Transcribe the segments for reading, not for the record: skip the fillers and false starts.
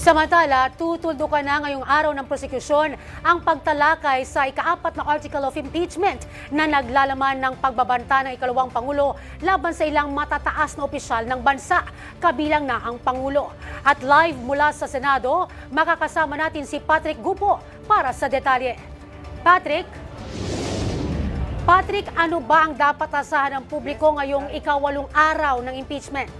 Samantala, tutuldukan na ngayong araw ng prosekusyon ang pagtalakay sa ika-4 na article of impeachment na naglalaman ng pagbabanta ng ikalawang Pangulo laban sa ilang matataas na opisyal ng bansa, kabilang na ang Pangulo. At live mula sa Senado, makakasama natin si Patrick Gupo para sa detalye. Patrick, ano ba ang dapat asahan ng publiko ngayong ika-8 araw ng impeachment?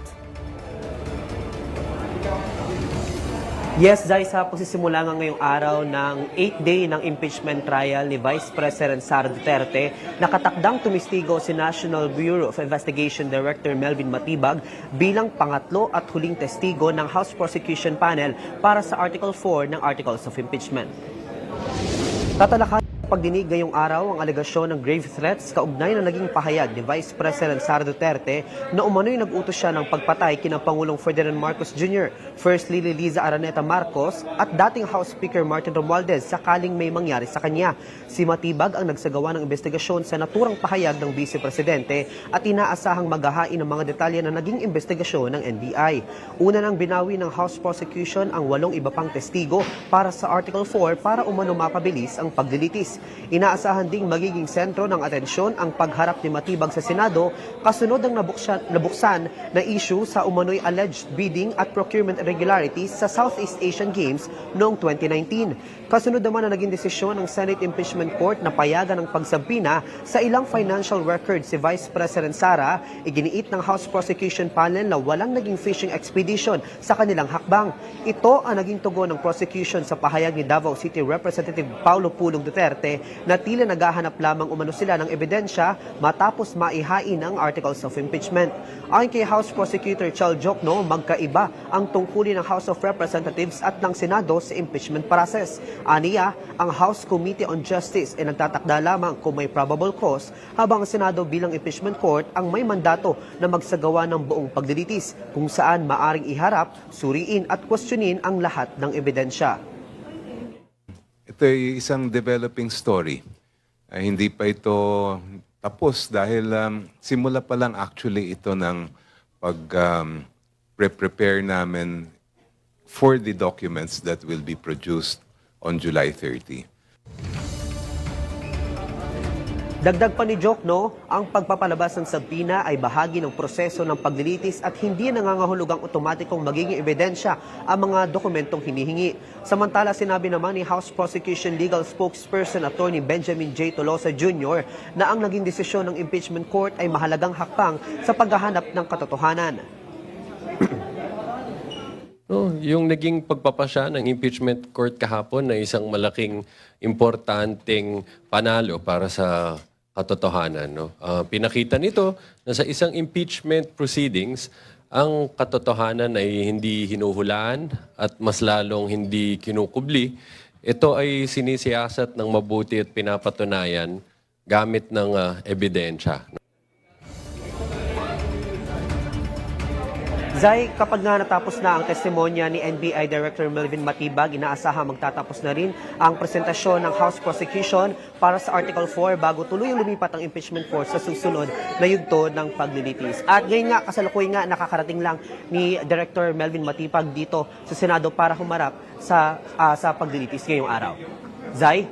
Yes, Zay, sa pagsisimula nga ngayong araw ng 8th day ng impeachment trial ni Vice President Sara Duterte, nakatakdang tumistigo si National Bureau of Investigation Director Melvin Matibag bilang pangatlo at huling testigo ng House Prosecution Panel para sa Article 4 ng Articles of Impeachment. Tatalakayin pagdinig ngayong araw ang alegasyon ng grave threats kaugnay na naging pahayag ni Vice President Sara Duterte na umano'y nag-utos siya ng pagpatay kina Pangulong Ferdinand Marcos Jr., First Lady Liza Araneta Marcos at dating House Speaker Martin Romualdez sakaling may mangyari sa kanya. Si Matibag ang nagsagawa ng investigasyon sa naturang pahayag ng Vice Presidente at inaasahang maghahain ng mga detalye na naging investigasyon ng NBI. Una nang binawi ng House Prosecution ang 8 iba pang testigo para sa Article 4 para umano mapabilis ang paglilitis. Inaasahan ding magiging sentro ng atensyon ang pagharap ni Matibag sa Senado kasunod ang nabuksan na issue sa umano'y alleged bidding at procurement irregularities sa Southeast Asian Games noong 2019. Kasunod naman na naging desisyon ng Senate Impeachment Court na payagan ng pagsabina sa ilang financial records si Vice President Sara, iginiit ng House Prosecution Panel na walang naging fishing expedition sa kanilang hakbang. Ito ang naging tugon ng prosecution sa pahayag ni Davao City Representative Paulo Pulong Duterte na tila naghahanap lamang umano sila ng ebidensya matapos maihain ang Articles of Impeachment. Ayon kay House Prosecutor Chal Jokno, magkaiba ang tungkulin ng House of Representatives at ng Senado sa impeachment process. Aniya, ang House Committee on Justice ay nagtatakda lamang kung may probable cause, habang ang Senado bilang impeachment court ang may mandato na magsagawa ng buong paglilitis kung saan maaring iharap, suriin at questionin ang lahat ng ebidensya. Ito ay isang developing story. Hindi pa ito tapos dahil simula pa lang actually ito ng pag-prepare namin for the documents that will be produced on July 30. Dagdag pa ni Jokno, ang pagpapalabas ng sabina ay bahagi ng proseso ng paglilitis at hindi nangangahulugang otomatikong magiging ebidensya ang mga dokumentong hinihingi. Samantala, sinabi naman ni House Prosecution Legal Spokesperson Attorney Benjamin J. Tolosa Jr. na ang naging desisyon ng impeachment court ay mahalagang hakbang sa paghahanap ng katotohanan. Yung naging pagpapasya ng impeachment court kahapon na isang malaking importanteng panalo para sa katotohanan. Pinakita nito na sa isang impeachment proceedings, ang katotohanan ay hindi hinuhulaan at mas lalong hindi kinukubli. Ito ay sinisiyasat ng mabuti at pinapatunayan gamit ng ebidensya. Zay, kapag nga natapos na ang testimonya ni NBI Director Melvin Matibag, inaasahang magtatapos na rin ang presentasyon ng House Prosecution para sa Article 4 bago tuluyang lumipat ang impeachment court sa susunod na yugto ng paglilitis. At ngayon nga, kasalukuyan nga, nakakarating lang ni Director Melvin Matibag dito sa Senado para humarap sa paglilitis ngayong araw. Zay?